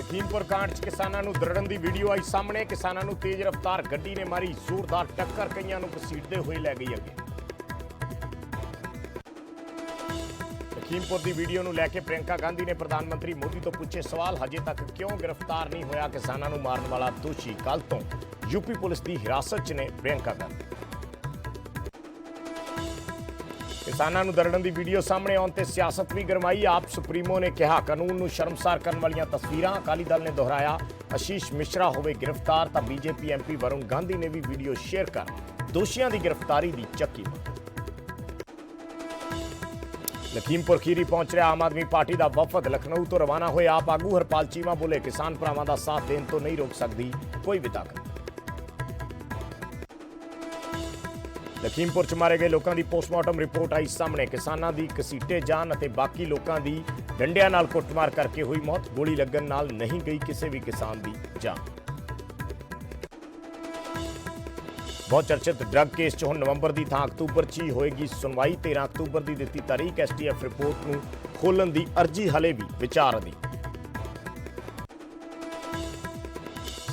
लखीमपुर कांड च किसानां नूं दरड़न दी वीडियो आई सामने। किसानां नूं तेज रफ्तार गड्डी ने मारी जोरदार टक्कर, कईयां नूं घसीटदे होए लै गई अगे। लखीमपुर की वीडियो नूं लैके प्रियंका गांधी ने प्रधानमंत्री मोदी तो पूछे सवाल, हजे तक क्यों गिरफ्तार नहीं होया किसानां नूं मारन वाला दोषी। कल तो यूपी पुलिस की हिरासत च ने प्रियंका गांधी। किसानां नूं दरड़न की वीडियो सामने आउण ते सियासत भी गरमाई। आप सुप्रीमो ने कहा कानून नूं शर्मसार करने वालियां तस्वीरां। अकाली दल ने दोहराया आशीष मिश्रा होवे गिरफ्तार तो बीजेपी एमपी वरुण गांधी ने भी वीडियो शेयर कर दोषियों की गिरफ्तारी की चक्की। लखीमपुर खीरी पहुंच रहा आम आदमी पार्टी का वफद लखनऊ तो रवाना होए। आप आगू हरपाल चीमा बोले किसान भरावां दा साथ देने तो नहीं रोक सकती कोई भी ताकत। लखीमपुर च मारे गए लोगों की पोस्टमार्टम रिपोर्ट आई सामने। किसानां दी घसीटे जान अते बाकी लोगों की डंडियां नाल कुटमार करके हुई मौत। गोली लगन नाल नहीं गई किसी भी किसान की जान। बहुत चर्चित ड्रग केस च हुण नवंबर की थां अक्तूबर च ही होएगी सुनवाई। 13 अक्तूबर की दित्ती तारीख। STF रिपोर्ट नूं खोलण की अर्जी हले भी विचार अधीन।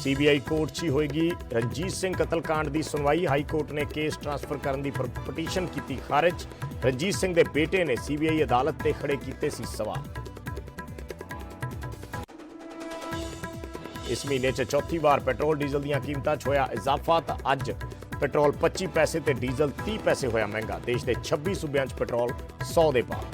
CBI कोर्ट च ही होएगी रणजीत सिंह कतलकांड की सुनवाई। हाई कोर्ट ने केस ट्रांसफर करने की पटीशन की खारिज। रणजीत सिंह के बेटे ने CBI अदालत ते खड़े कीते सी सवाल। इस महीने च चौथी बार पेट्रोल डीजल दीयां कीमतां च होया इजाफा। तो अज पेट्रोल 25 पैसे ते डीजल 30 पैसे होया महंगा। देश के 26 सूबे पेट्रोल 100 दे पार।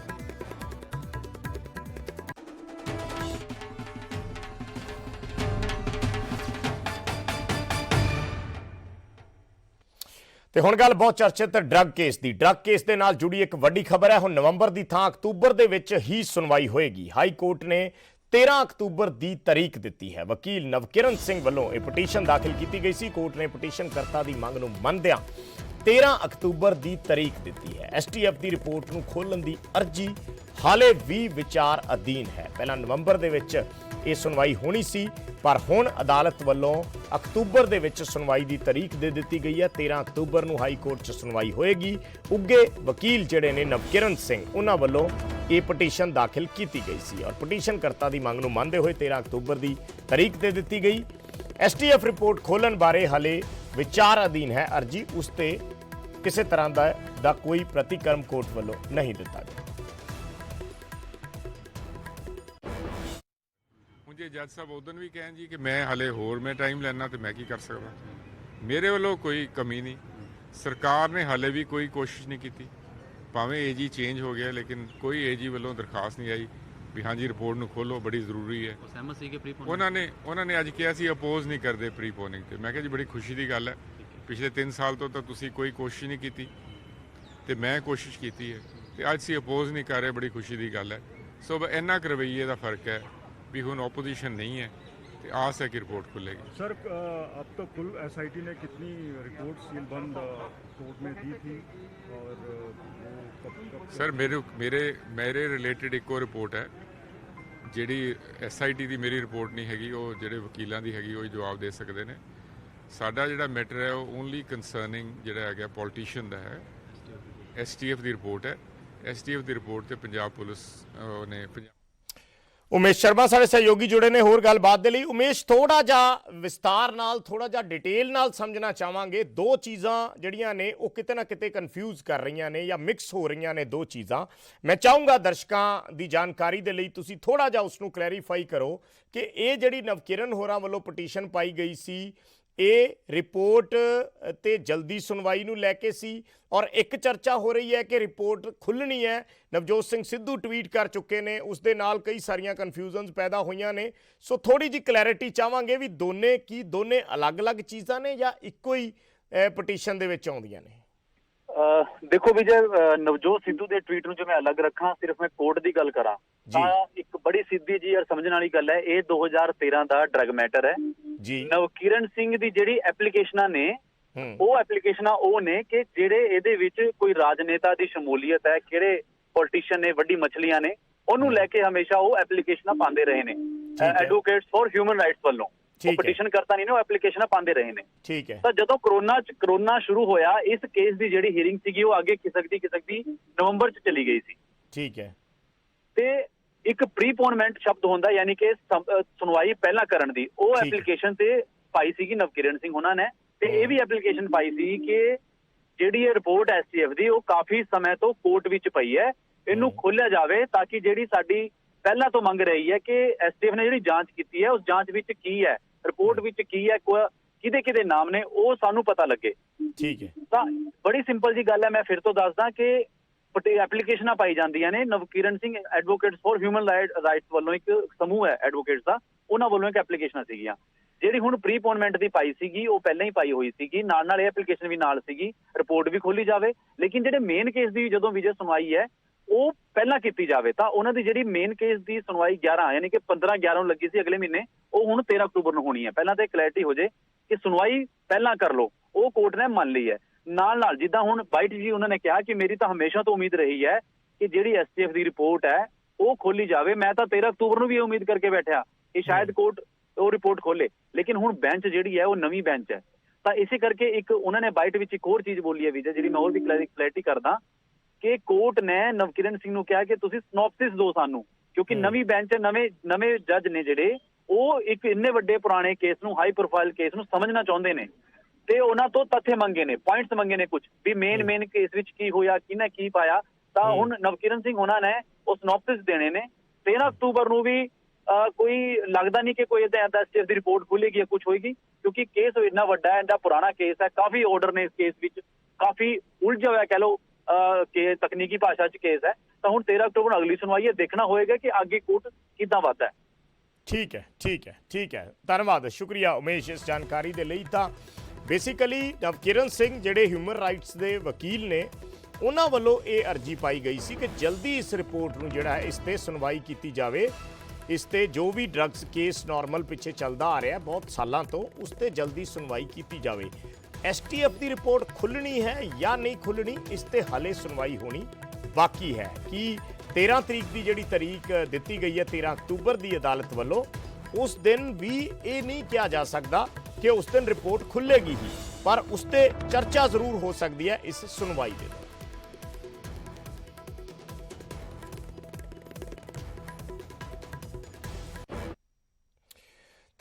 ਤੇ ਹੁਣ ਗੱਲ ਬਹੁਤ ਚਰਚਿਤ ਡਰੱਗ ਕੇਸ ਦੀ। ਡਰੱਗ ਕੇਸ ਦੇ ਨਾਲ ਜੁੜੀ ਇੱਕ ਵੱਡੀ ਖਬਰ ਹੈ। ਹੁਣ ਨਵੰਬਰ ਦੀ ਥਾਂ ਅਕਤੂਬਰ ਦੇ ਵਿੱਚ ਹੀ ਸੁਣਵਾਈ ਹੋਏਗੀ। ਹਾਈ ਕੋਰਟ ਨੇ 13 ਅਕਤੂਬਰ ਦੀ ਤਾਰੀਖ ਦਿੱਤੀ ਹੈ। ਵਕੀਲ ਨਵਕਿਰਨ ਸਿੰਘ ਵੱਲੋਂ ਇਹ ਪਟੀਸ਼ਨ ਦਾਖਲ ਕੀਤੀ ਗਈ ਸੀ। ਕੋਰਟ ਨੇ ਪਟੀਸ਼ਨਕਰਤਾ ਦੀ ਮੰਗ ਨੂੰ ਮੰਨਦਿਆਂ 13 ਅਕਤੂਬਰ ਦੀ ਤਾਰੀਖ ਦਿੱਤੀ ਹੈ। STF ਦੀ ਰਿਪੋਰਟ ਨੂੰ ਖੋਲ੍ਹਣ ਦੀ ਅਰਜੀ ਹਾਲੇ ਵੀ ਵਿਚਾਰ ਅਧੀਨ ਹੈ। ਪਹਿਲਾਂ ਨਵੰਬਰ ਦੇ ਵਿੱਚ ਇਹ ਸੁਣਵਾਈ ਹੋਣੀ ਸੀ, पर हुण अदालत वालों अक्तूबर दे विच सुनवाई की तारीख दे दी गई है। 13 अक्तूबर नूं हाई कोर्ट च सुनवाई होएगी। उगे वकील जिहड़े ने नवकिरण सिंह उन्हां वालों ये पटीशन दाखिल की गई सी और पटीशनकर्ता की मंग नूं मनदे होए 13 अक्तूबर की तारीख दे दी गई। STF रिपोर्ट खोलण बारे हाले विचार अधीन है अर्जी। उस ते किसी तरह दा कोई प्रतिक्रम कोर्ट वालों नहीं दिता गया। जे जज साहब उदन भी कहें जी कि मैं हले होर मैं टाइम लेना तो मैं की कर सकदा। मेरे वालों कोई कमी नहीं। सरकार ने हले भी कोई कोशिश नहीं की। भावें AG चेंज हो गया लेकिन कोई AG वालों दरखास्त नहीं आई भी हाँ जी रिपोर्ट नूं खोलो बड़ी जरूरी है। उन्होंने अज कहा सी अपोज नहीं करते प्रीपोनिंग ते। मैं कहा जी बड़ी खुशी की गल है। पिछले 3 साल तो तुसीं कोई कोशिश नहीं की ते मैं कोशिश की है ते अज सी अपोज नहीं कर रहे, बड़ी खुशी की गल है। सो इन्ना क रवैये का फर्क है भी हुण ऑपोजिशन नहीं है तो आस है कि रिपोर्ट खुलेगी। सर अब तो कुल SIT ने कितनी रिपोर्ट सीलबंद कोर्ट में दी थी और वो कब सर मेरे रिलेटेड एक और रिपोर्ट है जिहड़ी SIT की मेरी रिपोर्ट नहीं हैगी। वो जिहड़े वकीलों की हैगी वो ही जवाब दे सकते हैं। साडा जिहड़ा मैटर है वो ओनली कंसर्निंग जिहड़ा है पॉलिटिशियन का है। STF की रिपोर्ट है। STF की रिपोर्ट से पंजाब पुलिस ने उमेश शर्मा साढ़े सहयोगी जुड़े ने होर गलबात दे लई। उमेश थोड़ा जा विस्तार नाल थोड़ा जा डिटेल नाल समझना चाहांगे। दो चीज़ां जिहड़ियां ने वो किते ना किते कन्फ्यूज़ कर रही ने या मिक्स हो रही ने दो चीज़ां। मैं चाहूँगा दर्शकों की जानकारी दे लई तुसीं थोड़ा जा उसनूं क्लैरीफाई करो कि ये जिहड़ी नवकिरण होरां वल्लों पटीशन पाई गई सी ये रिपोर्ट ते जल्दी सुनवाई नूं लैके सी और एक चर्चा हो रही है कि रिपोर्ट खुलनी है। नवजोत सिंह सिद्धू ट्वीट कर चुके ने, उस दे नाल कई सारियां कन्फ्यूजनस पैदा हुई ने। सो थोड़ी जी क्लैरिटी चाहांगे भी दोने अलग अलग चीज़ां ने या इक्को ही पटीशन दे विच आउंदियां ने। देखो विजय, नवजोत सिद्धू के ट्वीट नूं जो मैं अलग रखा, सिर्फ मैं कोर्ट की गल करा एक बड़ी सीधी जी और समझण वाली गल है। ये 2013 का ड्रग मैटर है जी। नवकिरण सिंह की जिहड़ी एप्लीकेशनां ने वो एप्लीकेशनां वो ने कि जिहड़े इहदे विच कोई राजनेता की शमूलीयत है, किहड़े पॉलिटिशियन ने, वड्डी मछलियां ने, उन्होंने लैके हमेशा वो एप्लीकेशनां पांदे रहे ने एडवोकेट्स फॉर ह्यूमन राइट्स वालों। पटीशन करता नहीं ना एप्लीकेशन पाते रहे ने। ठीक है। तो जो कोरोना शुरू होया इस केस की जिहड़ी हियरिंग सीगी वो आगे खिसकदी नवंबर च चली गई सी। ठीक है। ते ਇੱਕ ਪ੍ਰੀਪੋਨਮੈਂਟ ਸ਼ਬਦ ਹੁੰਦਾ, ਯਾਨੀ ਕਿ ਸੁਣਵਾਈ ਪਹਿਲਾਂ ਕਰਨ ਦੀ। ਉਹ ਠੀਕ ਹੈ। ਐਪਲੀਕੇਸ਼ਨ ਤੇ ਪਾਈ ਸੀਗੀ ਨਵਕਿਰਨ ਸਿੰਘ ਉਹਨਾਂ ਨੇ, ਤੇ ਇਹ ਵੀ ਐਪਲੀਕੇਸ਼ਨ ਪਾਈ ਸੀ ਕਿ ਜਿਹੜੀ ਇਹ ਰਿਪੋਰਟ STF ਦੀ ਉਹ ਕਾਫੀ ਸਮੇਂ ਤੋਂ ਕੋਰਟ ਵਿੱਚ ਪਈ ਹੈ, ਇਹਨੂੰ ਖੋਲਿਆ ਜਾਵੇ ਤਾਂ ਕਿ ਜਿਹੜੀ ਸਾਡੀ ਪਹਿਲਾਂ ਤੋਂ ਮੰਗ ਰਹੀ ਹੈ ਕਿ STF ਨੇ ਜਿਹੜੀ ਜਾਂਚ ਕੀਤੀ ਹੈ ਉਸ ਜਾਂਚ ਵਿੱਚ ਕੀ ਹੈ, ਰਿਪੋਰਟ ਵਿੱਚ ਕੀ ਹੈ, ਕਿਹਦੇ ਕਿਹਦੇ ਨਾਮ ਨੇ, ਉਹ ਸਾਨੂੰ ਪਤਾ ਲੱਗੇ। ਠੀਕ ਹੈ। ਤਾਂ ਬੜੀ ਸਿੰਪਲ ਜੀ ਗੱਲ ਹੈ, ਮੈਂ ਫਿਰ ਤੋਂ ਦੱਸਦਾ ਕਿ ਐਪਲੀਕੇਸ਼ਨਾਂ ਪਾਈ ਜਾਂਦੀਆਂ ਨੇ। Navkiran Singh advocates for human rights ਵੱਲੋਂ ਇੱਕ ਸਮੂਹ ਹੈ ਐਡਵੋਕੇਟਸ ਦਾ, ਉਹਨਾਂ ਵੱਲੋਂ ਇੱਕ ਐਪਲੀਕੇਸ਼ਨਾਂ ਸੀਗੀਆਂ। ਜਿਹੜੀ ਹੁਣ ਪ੍ਰੀਪੋਨਮੈਂਟ ਦੀ ਪਾਈ ਸੀਗੀ ਉਹ ਪਹਿਲਾਂ ਹੀ ਪਾਈ ਹੋਈ ਸੀਗੀ, ਨਾਲ ਇਹ ਐਪਲੀਕੇਸ਼ਨ ਵੀ ਨਾਲ ਸੀਗੀ, ਰਿਪੋਰਟ ਵੀ ਖੋਲੀ ਜਾਵੇ। ਲੇਕਿਨ ਜਿਹੜੇ ਮੇਨ ਕੇਸ ਦੀ ਜਦੋਂ ਵਿਜੇ ਸੁਣਵਾਈ ਹੈ ਉਹ ਪਹਿਲਾਂ ਕੀਤੀ ਜਾਵੇ। ਤਾਂ ਉਹਨਾਂ ਦੀ ਜਿਹੜੀ ਮੇਨ ਕੇਸ ਦੀ ਸੁਣਵਾਈ 11 ਯਾਨੀ ਕਿ 15/11 ਨੂੰ ਲੱਗੀ ਸੀ ਅਗਲੇ ਮਹੀਨੇ, ਉਹ ਹੁਣ 13 ਅਕਤੂਬਰ ਨੂੰ ਹੋਣੀ ਹੈ। ਪਹਿਲਾਂ ਤਾਂ ਕਲੈਰਿਟੀ ਹੋ ਜੇ ਕਿ ਸੁਣਵਾਈ ਪਹਿਲਾਂ ਕਰ ਲਓ, ਉਹ ਕੋਰਟ ਨੇ ਮੰਨ ਲਈ ਹੈ। ਨਾਲ ਜਿੱਦਾਂ ਹੁਣ ਬਾਈਟ ਜੀ ਉਹਨਾਂ ਨੇ ਕਿਹਾ ਕਿ ਮੇਰੀ ਤਾਂ ਹਮੇਸ਼ਾ ਤੋਂ ਉਮੀਦ ਰਹੀ ਹੈ ਕਿ ਜਿਹੜੀ STF ਦੀ ਰਿਪੋਰਟ ਹੈ ਉਹ ਖੋਲੀ ਜਾਵੇ। ਮੈਂ ਤਾਂ 13 ਅਕਤੂਬਰ ਨੂੰ ਵੀ ਇਹ ਉਮੀਦ ਕਰਕੇ ਬੈਠਿਆ ਕਿ ਸ਼ਾਇਦ ਕੋਰਟ ਉਹ ਰਿਪੋਰਟ ਖੋਲੇ, ਲੇਕਿਨ ਹੁਣ ਬੈਂਚ ਜਿਹੜੀ ਹੈ ਉਹ ਨਵੀਂ ਬੈਂਚ ਹੈ। ਤਾਂ ਇਸੇ ਕਰਕੇ ਇੱਕ ਉਹਨਾਂ ਨੇ ਬਾਈਟ ਵਿੱਚ ਇੱਕ ਹੋਰ ਚੀਜ਼ ਬੋਲੀ ਹੈ ਵਿਜੇ, ਜਿਹੜੀ ਮੈਂ ਹੋਰ ਵੀ ਕਲੈਰਿਟੀ ਕਰਦਾ ਕਿ ਕੋਰਟ ਨੇ ਨਵਕਿਰਨ ਸਿੰਘ ਨੂੰ ਕਿਹਾ ਕਿ ਤੁਸੀਂ ਸਿਨੋਪਸਿਸ ਦਿਓ ਸਾਨੂੰ, ਕਿਉਂਕਿ ਨਵੀਂ ਬੈਂਚ ਨਵੇਂ ਜੱਜ ਨੇ ਜਿਹੜੇ ਉਹ ਇੱਕ ਇੰਨੇ ਵੱਡੇ ਪੁਰਾਣੇ ਕੇਸ ਨੂੰ, ਹਾਈ ਪ੍ਰੋਫਾਈਲ ਕੇਸ ਨੂੰ ਸਮਝਣਾ ਚਾਹੁੰਦੇ ਨੇ, ਤੇ ਉਹਨਾਂ ਤੋਂ ਤੱਥ ਮੰਗੇ ਨੇ, ਪੁਆਇੰਟਸ ਮੰਗੇ ਨੇ, ਕੁਝ ਵੀ ਮੇਨ ਕੇਸ ਵਿੱਚ ਕੀ ਹੋਇਆ, ਕਿਹਨੇ ਕੀ ਪਾਇਆ। ਤਾਂ ਹੁਣ ਨਵਕਿਰਨ ਸਿੰਘ ਉਹਨਾਂ ਨੇ ਉਹ ਸਿਨੋਪਸਿਸ ਦੇਣੇ ਨੇ। 13 ਅਕਤੂਬਰ ਨੂੰ ਵੀ ਕੋਈ ਲੱਗਦਾ ਨਹੀਂ ਕਿ ਕੋਈ ਏਦਾਂ STF ਦੀ ਰਿਪੋਰਟ ਖੁੱਲੇਗੀ ਜਾਂ ਕੁਝ ਹੋਏਗੀ, ਕਿਉਂਕਿ ਕੇਸ ਇੰਨਾ ਵੱਡਾ ਹੈ, ਇੰਨਾ ਪੁਰਾਣਾ ਕੇਸ ਹੈ, ਕਾਫੀ ਆਰਡਰ ਨੇ ਇਸ ਕੇਸ ਵਿੱਚ, ਕਾਫੀ ਉਲਝਿਆ ਹੋਇਆ ਕਹਿ ਲਓ ਕਿ ਤਕਨੀਕੀ ਭਾਸ਼ਾ 'ਚ ਕੇਸ ਹੈ। ਤਾਂ ਹੁਣ 13 ਅਕਤੂਬਰ ਨੂੰ ਅਗਲੀ ਸੁਣਵਾਈ ਹੈ, ਦੇਖਣਾ ਹੋਏਗਾ ਕਿ ਅੱਗੇ ਕੋਰਟ ਕਿੱਦਾਂ ਵੱਧਦਾ ਹੈ। ਠੀਕ ਹੈ, ਠੀਕ ਹੈ, ਠੀਕ ਹੈ। ਧੰਨਵਾਦ, ਸ਼ੁਕਰੀਆ ਉਮੇਸ਼ ਇਸ ਜਾਣਕਾਰੀ ਦੇ ਲਈ। ਤਾਂ ਬੇਸਿਕਲੀ ਨਵਕਿਰਨ ਸਿੰਘ ਜਿਹੜੇ ਹਿਊਮਨ ਰਾਈਟਸ ਦੇ ਵਕੀਲ ਨੇ, ਉਹਨਾਂ ਵੱਲੋਂ ਇਹ ਅਰਜੀ ਪਾਈ ਗਈ ਸੀ ਕਿ ਜਲਦੀ ਇਸ ਰਿਪੋਰਟ ਨੂੰ ਜਿਹੜਾ ਹੈ ਇਸ ਤੇ ਸੁਣਵਾਈ ਕੀਤੀ ਜਾਵੇ, ਇਸ ਤੇ ਜੋ ਵੀ ਡਰੱਗਸ ਕੇਸ ਨਾਰਮਲ ਪਿੱਛੇ ਚੱਲਦਾ ਆ ਰਿਹਾ ਬਹੁਤ ਸਾਲਾਂ ਤੋਂ, ਉਸ ਤੇ ਜਲਦੀ ਸੁਣਵਾਈ ਕੀਤੀ ਜਾਵੇ। STF ਦੀ ਰਿਪੋਰਟ ਖੁੱਲਣੀ ਹੈ ਜਾਂ ਨਹੀਂ ਖੁੱਲਣੀ, ਇਸ ਤੇ ਹਾਲੇ ਸੁਣਵਾਈ ਹੋਣੀ ਬਾਕੀ ਹੈ। ਕਿ 13 ਤਰੀਕ ਦੀ ਜਿਹੜੀ ਤਾਰੀਖ ਦਿੱਤੀ ਗਈ ਹੈ 13 ਅਕਤੂਬਰ ਦੀ ਅਦਾਲਤ ਵੱਲੋਂ, ਉਸ ਦਿਨ ਵੀ ਇਹ ਨਹੀਂ ਕਿਹਾ ਜਾ ਸਕਦਾ ਕਿ ਉਸ ਦਿਨ ਰਿਪੋਰਟ ਖੁੱਲੇਗੀ ਹੀ, ਪਰ ਉਸ ਤੇ ਚਰਚਾ ਜ਼ਰੂਰ ਹੋ ਸਕਦੀ ਹੈ ਇਸ ਸੁਣਵਾਈ ਦੇ ਦੌਰਾਨ।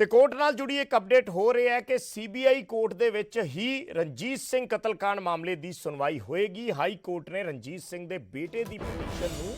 ਤੇ ਕੋਰਟ ਨਾਲ ਜੁੜੀ ਇੱਕ ਅਪਡੇਟ ਹੋ ਰਿਹਾ ਹੈ ਕਿ CBI ਕੋਰਟ ਦੇ ਵਿੱਚ ਹੀ ਰਣਜੀਤ ਸਿੰਘ ਕਤਲकांड ਮਾਮਲੇ ਦੀ ਸੁਣਵਾਈ ਹੋਏਗੀ। ਹਾਈ ਕੋਰਟ ਨੇ ਰਣਜੀਤ ਸਿੰਘ ਦੇ ਬੇਟੇ ਦੀ ਪਟੀਸ਼ਨ ਨੂੰ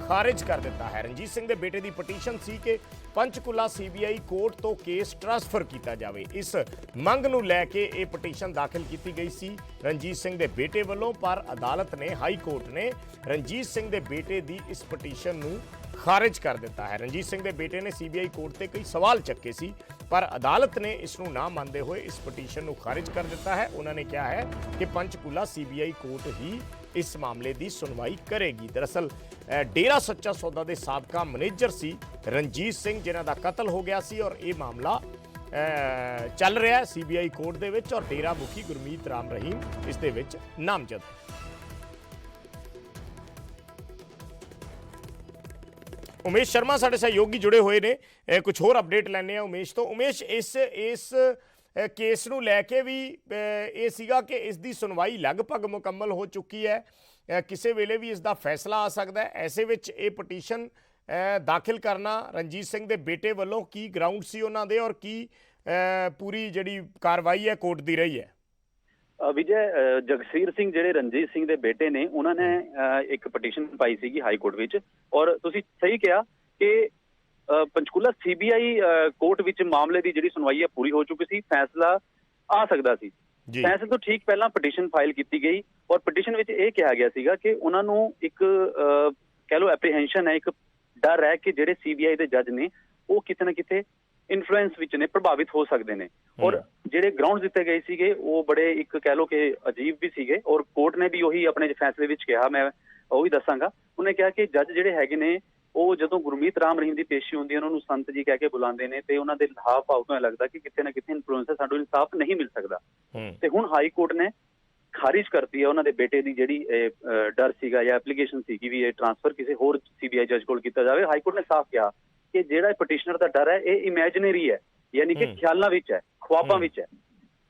ਖਾਰਿਜ ਕਰ ਦਿੱਤਾ ਹੈ। ਰਣਜੀਤ ਸਿੰਘ ਦੇ ਬੇਟੇ ਦੀ ਪਟੀਸ਼ਨ ਸੀ ਕਿ ਪੰਚਕੂਲਾ CBI ਕੋਰਟ ਤੋਂ ਕੇਸ ਟ੍ਰਾਂਸਫਰ ਕੀਤਾ ਜਾਵੇ। ਇਸ ਮੰਗ ਨੂੰ ਲੈ ਕੇ ਇਹ ਪਟੀਸ਼ਨ ਦਾਖਲ ਕੀਤੀ ਗਈ ਸੀ ਰਣਜੀਤ ਸਿੰਘ ਦੇ ਬੇਟੇ ਵੱਲੋਂ, ਪਰ ਅਦਾਲਤ ਨੇ, ਹਾਈ ਕੋਰਟ ਨੇ ਰਣਜੀਤ ਸਿੰਘ ਦੇ ਬੇਟੇ ਦੀ ਇਸ ਪਟੀਸ਼ਨ ਨੂੰ ਖਾਰਿਜ ਕਰ ਦਿੱਤਾ ਹੈ। ਰਣਜੀਤ ਸਿੰਘ ਦੇ ਬੇਟੇ ਨੇ CBI ਕੋਰਟ ਤੇ ਕਈ ਸਵਾਲ ਚੱਕੇ ਸੀ, ਪਰ ਅਦਾਲਤ ਨੇ ਇਸ ਨੂੰ ਨਾ ਮੰਨਦੇ ਹੋਏ ਇਸ ਪਟੀਸ਼ਨ ਨੂੰ ਖਾਰਿਜ ਕਰ ਦਿੱਤਾ ਹੈ। ਉਹਨਾਂ ਨੇ ਕਿਹਾ ਹੈ ਕਿ ਪੰਚਕੂਲਾ CBI ਕੋਰਟ ਹੀ ਇਸ ਮਾਮਲੇ ਦੀ ਸੁਣਵਾਈ ਕਰੇਗੀ। ਦਰਅਸਲ ਡੇਰਾ ਸੱਚਾ ਸੌਦਾ ਦੇ ਸਾਬਕਾ ਮੈਨੇਜਰ ਸੀ ਰਣਜੀਤ ਸਿੰਘ, ਜਿਨ੍ਹਾਂ ਦਾ ਕਤਲ ਹੋ ਗਿਆ ਸੀ, ਔਰ ਇਹ ਮਾਮਲਾ ਚੱਲ ਰਿਹਾ ਹੈ CBI ਕੋਰਟ ਦੇ ਵਿੱਚ, ਔਰ ਡੇਰਾ ਮੁਖੀ ਗੁਰਮੀਤ ਰਾਮ ਰਹੀਮ ਇਸ ਦੇ ਵਿੱਚ ਨਾਮਜ਼ਦ ਹੈ। ਉਮੇਸ਼ ਸ਼ਰਮਾ ਸਾਡੇ ਸਹਿਯੋਗੀ ਜੁੜੇ ਹੋਏ ਨੇ, ਕੁਝ ਹੋਰ ਅਪਡੇਟ ਲੈਣੇ ਆ ਉਮੇਸ਼ ਤੋਂ। ਉਮੇਸ਼, ਇਸ ਕੇਸ ਨੂੰ ਲੈ ਕੇ ਵੀ ਇਹ ਸੀਗਾ ਕਿ ਇਸ ਦੀ ਸੁਣਵਾਈ ਲਗਭਗ ਮੁਕੰਮਲ ਹੋ ਚੁੱਕੀ ਹੈ, ਕਿਸੇ ਵੇਲੇ ਵੀ ਇਸ ਦਾ ਫੈਸਲਾ ਆ ਸਕਦਾ ਹੈ। ਐਸੇ ਵਿੱਚ ਇਹ ਪਟੀਸ਼ਨ ਦਾਖਲ ਕਰਨਾ ਰਣਜੀਤ ਸਿੰਘ ਦੇ ਬੇਟੇ ਵੱਲੋਂ ਕੀ ਗਰਾਊਂਡ ਸੀ ਉਹਨਾਂ ਦੇ, ਔਰ ਕੀ ਪੂਰੀ ਜਿਹੜੀ ਕਾਰਵਾਈ ਹੈ ਕੋਰਟ ਦੀ ਰਹੀ ਹੈ? ਵਿਜੇ, ਜਗਸੀਰ ਸਿੰਘ ਜਿਹੜੇ ਰਣਜੀਤ ਸਿੰਘ ਦੇ ਬੇਟੇ ਨੇ, ਉਹਨਾਂ ਨੇ ਇੱਕ ਪਟੀਸ਼ਨ ਪਾਈ ਸੀਗੀ ਹਾਈ ਕੋਰਟ ਵਿੱਚ, ਔਰ ਤੁਸੀਂ ਸਹੀ ਕਿਹਾ ਕਿ ਪੰਚਕੂਲਾ CBI ਕੋਰਟ ਵਿੱਚ ਮਾਮਲੇ ਦੀ ਜਿਹੜੀ ਸੁਣਵਾਈ ਹੈ ਪੂਰੀ ਹੋ ਚੁੱਕੀ ਸੀ, ਫੈਸਲਾ ਆ ਸਕਦਾ ਸੀ। ਫੈਸਲੇ ਤੋਂ ਠੀਕ ਪਹਿਲਾਂ ਪਟੀਸ਼ਨ ਫਾਈਲ ਕੀਤੀ ਗਈ, ਔਰ ਪਟੀਸ਼ਨ ਵਿੱਚ ਇਹ ਕਿਹਾ ਗਿਆ ਸੀਗਾ ਕਿ ਉਹਨਾਂ ਨੂੰ ਇੱਕ ਕਹਿ ਲਓ ਐਪਰੀਹੈਂਸ਼ਨ ਹੈ, ਇੱਕ ਡਰ ਹੈ ਕਿ ਜਿਹੜੇ CBI ਦੇ ਜੱਜ ਨੇ ਉਹ ਕਿਤੇ ਨਾ ਕਿਤੇ ਇਨਫਲੂਐਂਸ ਵਿੱਚ ਨੇ, ਪ੍ਰਭਾਵਿਤ ਹੋ ਸਕਦੇ ਨੇ। ਔਰ ਜਿਹੜੇ ਗਰਾਊਂਡ ਦਿੱਤੇ ਗਏ ਸੀਗੇ ਉਹ ਬੜੇ ਇੱਕ ਕਹਿ ਲਓ ਕਿ ਅਜੀਬ ਵੀ ਸੀਗੇ, ਔਰ ਕੋਰਟ ਨੇ ਵੀ ਉਹੀ ਆਪਣੇ ਫੈਸਲੇ ਵਿੱਚ ਕਿਹਾ, ਮੈਂ ਉਹ ਵੀ ਦੱਸਾਂਗਾ। ਉਹਨੇ ਕਿਹਾ ਕਿ ਜੱਜ ਜਿਹੜੇ ਹੈਗੇ ਨੇ ਉਹ ਜਦੋਂ ਗੁਰਮੀਤ ਰਾਮ ਰਹੀਮ ਦੀ ਪੇਸ਼ੀ ਹੁੰਦੀ ਹੈ ਉਹਨਾਂ ਨੂੰ ਸੰਤ ਜੀ ਕਹਿ ਕੇ ਬੁਲਾਉਂਦੇ ਨੇ, ਤੇ ਉਹਨਾਂ ਦੇ ਹਾਵ ਭਾਵ ਤੋਂ ਲੱਗਦਾ ਕਿ ਕਿਤੇ ਨਾ ਕਿਤੇ ਇਨਫਲੂਐਂਸ ਹੈ, ਸਾਨੂੰ ਇਨਸਾਫ ਨਹੀਂ ਮਿਲ ਸਕਦਾ। ਤੇ ਹੁਣ ਹਾਈ ਕੋਰਟ ਨੇ ਖਾਰਿਜ ਕਰਤੀ ਹੈ ਉਹਨਾਂ ਦੇ ਬੇਟੇ ਦੀ ਜਿਹੜੀ ਡਰ ਸੀਗਾ ਜਾਂ ਐਪਲੀਕੇਸ਼ਨ ਸੀਗੀ ਵੀ ਇਹ ਟ੍ਰਾਂਸਫਰ ਕਿਸੇ ਹੋਰ CBI ਜੱਜ ਕੋਲ ਕੀਤਾ ਜਾਵੇ। ਹਾਈ ਕੋਰਟ ਨੇ ਸਾਫ਼ ਕਿਹਾ ਕਿ ਜਿਹੜਾ ਪਟੀਸ਼ਨਰ ਦਾ ਡਰ ਹੈ ਇਹ ਇਮੈਜਿਨਰੀ ਹੈ, ਯਾਨੀ ਕਿ ਖਿਆਲਾਂ ਵਿੱਚ ਹੈ, ਖੁਆਬਾਂ ਵਿੱਚ ਹੈ।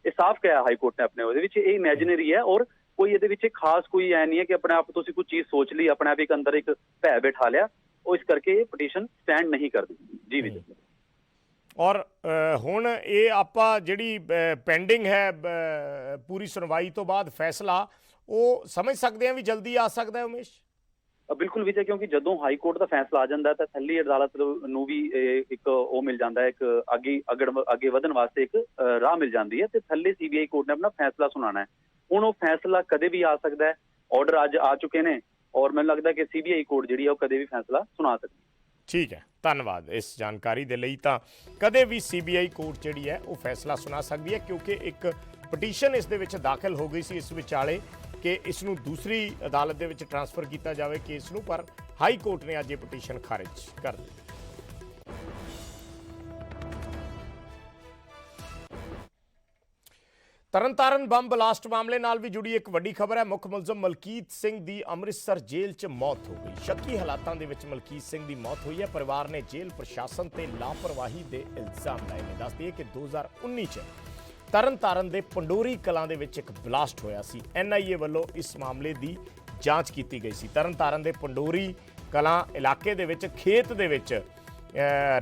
ਇਹ ਸਾਫ਼ ਕਿਹਾ ਹਾਈ ਕੋਰਟ ਨੇ ਆਪਣੇ ਉਹਦੇ ਵਿੱਚ, ਇਹ ਇਮੈਜਿਨਰੀ ਹੈ, ਔਰ ਕੋਈ ਇਹਦੇ ਵਿੱਚ ਖਾਸ ਕੋਈ ਐ ਨਹੀਂ ਹੈ ਕਿ ਆਪਣੇ ਆਪ ਤੁਸੀਂ ਕੋਈ ਚੀਜ਼ ਸੋਚ ਲਈ, ਆਪਣੇ ਆਪ ਇੱਕ ਅੰਦਰ ਇੱਕ ਭੈ ਬਿਠਾ ਲਿਆ। ਉਹ ਇਸ ਕਰਕੇ ਪਟੀਸ਼ਨ ਸਟੈਂਡ ਨਹੀਂ ਕਰਦੀ ਜੀ ਵਿਜੇ। ਔਰ ਹੁਣ ਇਹ ਆਪਾਂ ਜਿਹੜੀ ਪੈਂਡਿੰਗ ਹੈ ਪੂਰੀ ਸੁਣਵਾਈ ਤੋਂ ਬਾਅਦ ਫੈਸਲਾ, ਉਹ ਸਮਝ ਸਕਦੇ ਹਾਂ ਵੀ ਜਲਦੀ ਆ ਸਕਦਾ ਹੈ ਉਮੇਸ਼? ਬਿਲਕੁਲ ਵਿਜੇ, ਕਿਉਂਕਿ ਜਦੋਂ ਹਾਈ ਕੋਰਟ ਦਾ ਫੈਸਲਾ ਆ ਜਾਂਦਾ ਤਾਂ ਥੱਲੇ ਅਦਾਲਤ ਨੂੰ ਵੀ ਇੱਕ ਉਹ ਮਿਲ ਜਾਂਦਾ ਹੈ, ਇੱਕ ਅੱਗੇ ਵਧਣ ਵਾਸਤੇ ਇੱਕ ਰਾਹ ਮਿਲ ਜਾਂਦੀ ਹੈ, ਤੇ ਥੱਲੇ ਸੀਬੀਆਈ ਕੋਰਟ ਨੇ ਆਪਣਾ ਫੈਸਲਾ ਸੁਣਾਉਣਾ ਹੈ। ਹੁਣ ਉਹ ਫੈਸਲਾ ਕਦੇ ਵੀ ਆ ਸਕਦਾ ਹੈ, ਆਰਡਰ ਅੱਜ ਆ ਚੁੱਕੇ ਨੇ, ਔਰ ਮੈਨੂੰ ਲੱਗਦਾ ਕਿ ਸੀਬੀਆਈ ਕੋਰਟ ਜਿਹੜੀ ਹੈ ਉਹ ਕਦੇ ਵੀ ਫੈਸਲਾ ਸੁਣਾ ਸਕਦੀ ਹੈ। ਠੀਕ ਹੈ, ਧੰਨਵਾਦ ਇਸ ਜਾਣਕਾਰੀ ਦੇ ਲਈ। ਤਾਂ ਕਦੇ ਵੀ ਸੀਬੀਆਈ ਕੋਰਟ ਜਿਹੜੀ ਹੈ ਉਹ ਫੈਸਲਾ ਸੁਣਾ ਸਕਦੀ ਹੈ, ਕਿਉਂਕਿ ਇੱਕ ਪਟੀਸ਼ਨ ਇਸ ਦੇ ਵਿੱਚ ਦਾਖਲ ਹੋ ਗਈ ਸੀ ਇਸ ਵਿਚਾਲੇ ਕਿ ਇਸ ਨੂੰ ਦੂਸਰੀ ਅਦਾਲਤ ਦੇ ਵਿੱਚ ਟ੍ਰਾਂਸਫਰ ਕੀਤਾ ਜਾਵੇ ਕੇਸ ਨੂੰ, ਪਰ ਹਾਈ ਕੋਰਟ ਨੇ ਅੱਜ ਇਹ ਪਟੀਸ਼ਨ ਖਾਰਿਜ ਕਰ ਦਿੱਤੀ। ਤਰਨਤਾਰਨ ਬੰਬ ਬਲਾਸਟ ਮਾਮਲੇ ਨਾਲ ਵੀ ਜੁੜੀ ਇੱਕ ਵੱਡੀ ਖਬਰ ਹੈ। ਮੁੱਖ ਮੁਲਜ਼ਮ ਮਲਕੀਤ ਸਿੰਘ ਦੀ ਅੰਮ੍ਰਿਤਸਰ ਜੇਲ੍ਹ 'ਚ ਮੌਤ ਹੋ ਗਈ। ਸ਼ੱਕੀ ਹਾਲਾਤਾਂ ਦੇ ਵਿੱਚ ਮਲਕੀਤ ਸਿੰਘ ਦੀ ਮੌਤ ਹੋਈ ਹੈ। ਪਰਿਵਾਰ ਨੇ ਜੇਲ੍ਹ ਪ੍ਰਸ਼ਾਸਨ ਤੇ ਲਾਪਰਵਾਹੀ ਦੇ ਇਲਜ਼ਾਮ ਲਾਏ ਨੇ। ਦੱਸਦੀ ਹੈ ਕਿ 2019 'ਚ ਤਰਨਤਾਰਨ ਦੇ ਪੰਡੋਰੀ ਕਲਾਂ ਦੇ ਵਿੱਚ ਇੱਕ ਬਲਾਸਟ ਹੋਇਆ ਸੀ। ਐਨਆਈਏ ਵੱਲੋਂ ਇਸ ਮਾਮਲੇ ਦੀ ਜਾਂਚ ਕੀਤੀ ਗਈ ਸੀ। ਤਰਨਤਾਰਨ ਦੇ ਪੰਡੋਰੀ ਕਲਾਂ ਇਲਾਕੇ ਦੇ ਵਿੱਚ ਖੇਤ ਦੇ ਵਿੱਚ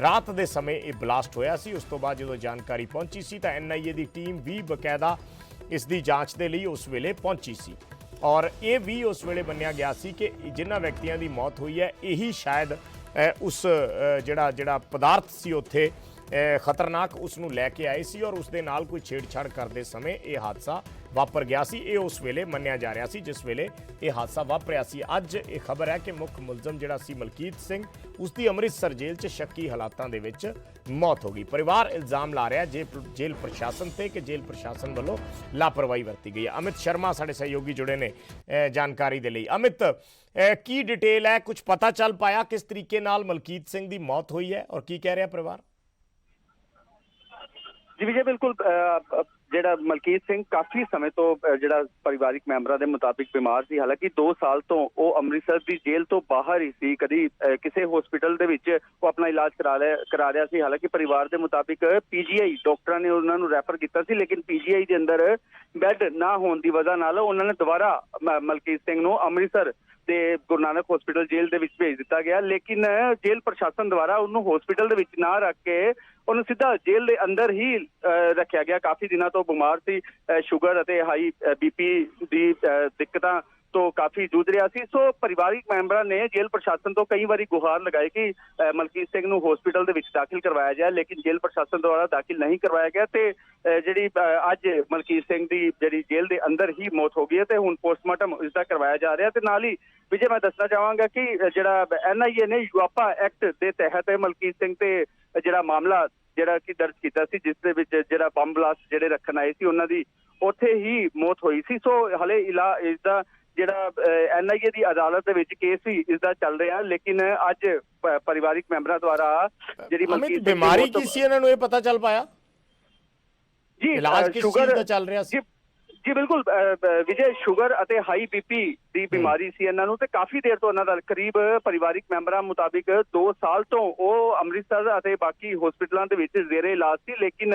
ਰਾਤ ਦੇ ਸਮੇਂ ਇਹ ਬਲਾਸਟ ਹੋਇਆ ਸੀ। ਉਸ ਤੋਂ ਬਾਅਦ ਜਦੋਂ ਜਾਣਕਾਰੀ ਪਹੁੰਚੀ ਸੀ ਤਾਂ ਐਨਆਈਏ ਦੀ ਟੀਮ ਵੀ ਬਕਾਇਦਾ ਇਸ ਦੀ ਜਾਂਚ ਦੇ ਲਈ ਉਸ ਵੇਲੇ ਪਹੁੰਚੀ ਸੀ, ਔਰ ਇਹ ਵੀ ਉਸ ਵੇਲੇ ਮੰਨਿਆ ਗਿਆ ਸੀ ਕਿ ਜਿਨ੍ਹਾਂ ਵਿਅਕਤੀਆਂ ਦੀ ਮੌਤ ਹੋਈ ਹੈ ਇਹੀ ਸ਼ਾਇਦ ਉਸ ਜਿਹੜਾ ਪਦਾਰਥ ਸੀ ਉੱਥੇ ਖਤਰਨਾਕ, ਉਸ ਨੂੰ ਲੈ ਕੇ ਆਏ ਸੀ ਔਰ ਉਸ ਦੇ ਨਾਲ ਕੋਈ ਛੇੜਛਾੜ ਕਰਦੇ ਸਮੇਂ ਇਹ ਹਾਦਸਾ ਵਾਪਰ ਗਿਆ ਸੀ। ਇਹ ਉਸ ਵੇਲੇ ਮੰਨਿਆ ਜਾ ਰਿਹਾ ਸੀ ਜਿਸ ਵੇਲੇ ਇਹ ਹਾਦਸਾ ਵਾਪਰਿਆ ਸੀ। ਅੱਜ ਇਹ ਖਬਰ ਹੈ ਕਿ ਮੁੱਖ ਮੁਲਜ਼ਮ ਜਿਹੜਾ ਸੀ ਮਲਕੀਤ ਸਿੰਘ, ਉਸ ਦੀ ਅੰਮ੍ਰਿਤਸਰ ਜੇਲ੍ਹ 'ਚ ਸ਼ੱਕੀ ਹਾਲਾਤਾਂ ਦੇ ਵਿੱਚ ਮੌਤ ਹੋ ਗਈ। ਪਰਿਵਾਰ ਇਲਜ਼ਾਮ ਲਾ ਰਿਹਾ ਜੇਲ੍ਹ ਪ੍ਰਸ਼ਾਸਨ ਤੇ ਕਿ ਜੇਲ੍ਹ ਪ੍ਰਸ਼ਾਸਨ ਵੱਲੋਂ ਲਾਪਰਵਾਹੀ ਵਰਤੀ ਗਈ ਹੈ। ਅਮਿਤ ਸ਼ਰਮਾ ਸਾਡੇ ਸਹਿਯੋਗੀ ਜੁੜੇ ਨੇ ਜਾਣਕਾਰੀ ਦੇ ਲਈ। ਅਮਿਤ, ਕੀ ਡਿਟੇਲ ਹੈ? ਕੁਝ ਪਤਾ ਚੱਲ ਪਾਇਆ ਕਿਸ ਤਰੀਕੇ ਨਾਲ ਮਲਕੀਤ ਸਿੰਘ ਦੀ ਮੌਤ ਹੋਈ ਹੈ ਔਰ ਕੀ ਕਹਿ ਰਿਹਾ ਪਰਿਵਾਰ? ਜੀ ਵਿਜੇ, ਬਿਲਕੁਲ ਜਿਹੜਾ ਮਲਕੀਤ ਸਿੰਘ ਕਾਫੀ ਸਮੇਂ ਤੋਂ ਜਿਹੜਾ ਪਰਿਵਾਰਿਕ ਮੈਂਬਰਾਂ ਦੇ ਮੁਤਾਬਿਕ ਬਿਮਾਰ ਸੀ। ਹਾਲਾਂਕਿ 2 ਸਾਲ ਤੋਂ ਉਹ ਅੰਮ੍ਰਿਤਸਰ ਦੀ ਜੇਲ੍ਹ ਤੋਂ ਬਾਹਰ ਹੀ ਸੀ। ਕਦੀ ਕਿਸੇ ਹਸਪੀਟਲ ਦੇ ਵਿੱਚ ਉਹ ਆਪਣਾ ਇਲਾਜ ਕਰਾ ਰਿਹਾ ਸੀ। ਹਾਲਾਂਕਿ ਪਰਿਵਾਰ ਦੇ ਮੁਤਾਬਿਕ ਪੀਜੀਆਈ ਡਾਕਟਰਾਂ ਨੇ ਉਹਨਾਂ ਨੂੰ ਰੈਫਰ ਕੀਤਾ ਸੀ, ਲੇਕਿਨ ਪੀਜੀਆਈ ਦੇ ਅੰਦਰ ਬੈੱਡ ਨਾ ਹੋਣ ਦੀ ਵਜ੍ਹਾ ਨਾਲ ਉਹਨਾਂ ਨੇ ਦੁਬਾਰਾ ਮਲਕੀਤ ਸਿੰਘ ਨੂੰ ਅੰਮ੍ਰਿਤਸਰ ਤੇ ਗੁਰੂ ਨਾਨਕ ਹਸਪੀਟਲ ਜੇਲ੍ਹ ਦੇ ਵਿੱਚ ਭੇਜ ਦਿੱਤਾ ਗਿਆ। ਲੇਕਿਨ ਜੇਲ੍ਹ ਪ੍ਰਸ਼ਾਸਨ ਦੁਆਰਾ ਉਹਨੂੰ ਹਸਪੀਟਲ ਦੇ ਵਿੱਚ ਨਾ ਰੱਖ ਕੇ ਉਹਨੂੰ ਸਿੱਧਾ ਜੇਲ੍ਹ ਦੇ ਅੰਦਰ ਹੀ ਰੱਖਿਆ ਗਿਆ। ਕਾਫੀ ਦਿਨਾਂ ਤੋਂ ਬਿਮਾਰ ਸੀ, ਸ਼ੂਗਰ ਅਤੇ ਹਾਈ ਬੀਪੀ ਦੀ ਦਿੱਕਤਾਂ ਤੋਂ ਕਾਫੀ ਜੂਝ ਰਿਹਾ ਸੀ। ਸੋ ਪਰਿਵਾਰਿਕ ਮੈਂਬਰਾਂ ਨੇ ਜੇਲ੍ਹ ਪ੍ਰਸ਼ਾਸਨ ਤੋਂ ਕਈ ਵਾਰੀ ਗੁਹਾਰ ਲਗਾਈ ਕਿ ਮਲਕੀਤ ਸਿੰਘ ਨੂੰ ਹਸਪੀਟਲ ਦੇ ਵਿੱਚ ਦਾਖਲ ਕਰਵਾਇਆ ਜਾਏ, ਲੇਕਿਨ ਜੇਲ੍ਹ ਪ੍ਰਸ਼ਾਸਨ ਦੁਆਰਾ ਦਾਖਲ ਨਹੀਂ ਕਰਵਾਇਆ ਗਿਆ ਤੇ ਜਿਹੜੀ ਅੱਜ ਮਲਕੀਤ ਸਿੰਘ ਦੀ ਜਿਹੜੀ ਜੇਲ੍ਹ ਦੇ ਅੰਦਰ ਹੀ ਮੌਤ ਹੋ ਗਈ ਹੈ ਤੇ ਹੁਣ ਪੋਸਟਮਾਰਟਮ ਇਸਦਾ ਕਰਵਾਇਆ ਜਾ ਰਿਹਾ। ਤੇ ਨਾਲ ਹੀ ਵਿਜੇ ਮੈਂ ਦੱਸਣਾ ਚਾਹਾਂਗਾ ਕਿ ਜਿਹੜਾ ਐਨਆਈਏ ਨੇ ਯੂਆਪਾ ਐਕਟ ਦੇ ਤਹਿਤ ਮਲਕੀਤ ਸਿੰਘ ਤੇ ਜਿਹੜਾ ਮਾਮਲਾ ਜਿਹੜਾ ਕਿ ਦਰਜ ਕੀਤਾ ਸੀ, ਜਿਸ ਦੇ ਵਿੱਚ ਜਿਹੜਾ ਬੰਬ ਬਲਾਸਟ ਜਿਹੜੇ ਰੱਖਣ ਆਏ ਸੀ ਉਹਨਾਂ ਦੀ ਉੱਥੇ ਹੀ ਮੌਤ ਹੋਈ ਸੀ। ਸੋ ਹਲੇ ਇਸਦਾ ਜਿਹੜਾ ਐਨਆਈਏ ਦੀ ਅਦਾਲਤ ਦੇ ਵਿੱਚ ਕੇਸ ਵੀ ਇਸਦਾ ਚੱਲ ਰਿਹਾ, ਲੇਕਿਨ ਅੱਜ ਪਰਿਵਾਰਿਕ ਮੈਂਬਰਾਂ ਦੁਆਰਾ ਜਿਹੜੀ ਮਲਕੀਤ ਬਿਮਾਰੀ ਕੀ ਸੀ ਇਹਨਾਂ ਨੂੰ ਇਹ ਪਤਾ ਚੱਲ ਪਾਇਆ? ਜੀ ਇਲਾਜ ਕਿਸ ਚੀਜ਼ ਦਾ ਚੱਲ ਰਿਹਾ ਸੀ? ਜੀ ਬਿਲਕੁਲ ਵਿਜੇ, ਸ਼ੂਗਰ ਅਤੇ ਹਾਈ ਬੀਪੀ ਦੀ ਬਿਮਾਰੀ ਸੀ ਇਹਨਾਂ ਨੂੰ ਤੇ ਕਾਫੀ ਦੇਰ ਤੋਂ ਇਹਨਾਂ ਦਾ ਕਰੀਬ ਪਰਿਵਾਰਿਕ ਮੈਂਬਰਾਂ ਮੁਤਾਬਿਕ 2 ਸਾਲ ਤੋਂ ਉਹ ਅੰਮ੍ਰਿਤਸਰ ਅਤੇ ਬਾਕੀ ਹਸਪੀਟਲਾਂ ਦੇ ਵਿੱਚ ਜ਼ੇਰੇ ਇਲਾਜ ਸੀ। ਲੇਕਿਨ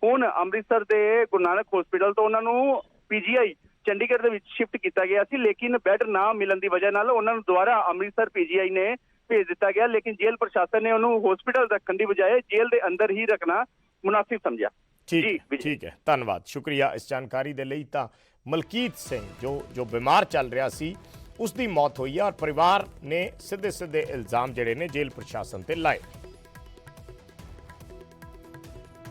ਹੁਣ ਅੰਮ੍ਰਿਤਸਰ ਦੇ ਗੁਰੂ ਨਾਨਕ ਹਸਪੀਟਲ ਤੋਂ ਉਹਨਾਂ ਨੂੰ ਪੀਜੀਆਈ ਚੰਡੀਗੜ੍ਹ ਦੇ ਵਿੱਚ ਸ਼ਿਫਟ ਕੀਤਾ ਗਿਆ ਸੀ, ਲੇਕਿਨ ਬੈੱਡ ਨਾ ਮਿਲਣ ਦੀ ਵਜ੍ਹਾ ਨਾਲ ਉਹਨਾਂ ਨੂੰ ਦੁਬਾਰਾ ਅੰਮ੍ਰਿਤਸਰ ਪੀਜੀਆਈ ਨੇ ਭੇਜ ਦਿੱਤਾ ਗਿਆ। ਲੇਕਿਨ ਜੇਲ੍ਹ ਪ੍ਰਸ਼ਾਸਨ ਨੇ ਉਹਨੂੰ ਹਸਪੀਟਲ ਰੱਖਣ ਦੀ ਬਜਾਏ ਜੇਲ੍ਹ ਦੇ ਅੰਦਰ ਹੀ ਰੱਖਣਾ ਮੁਨਾਸਿਬ ਸਮਝਿਆ। ਠੀਕ ਹੈ, ਧੰਨਵਾਦ, ਸ਼ੁਕਰੀਆ ਇਸ ਜਾਣਕਾਰੀ ਦੇ ਲਈ। ਤਾਂ ਮਲਕੀਤ ਸਿੰਘ ਜੋ ਬਿਮਾਰ ਚੱਲ ਰਿਹਾ ਸੀ ਉਸ ਦੀ ਮੌਤ ਹੋਈ ਹੈ ਔਰ ਪਰਿਵਾਰ ਨੇ ਸਿੱਧੇ ਇਲਜ਼ਾਮ ਜਿਹੜੇ ਨੇ ਜੇਲ੍ਹ ਪ੍ਰਸ਼ਾਸਨ ਤੇ ਲਾਏ।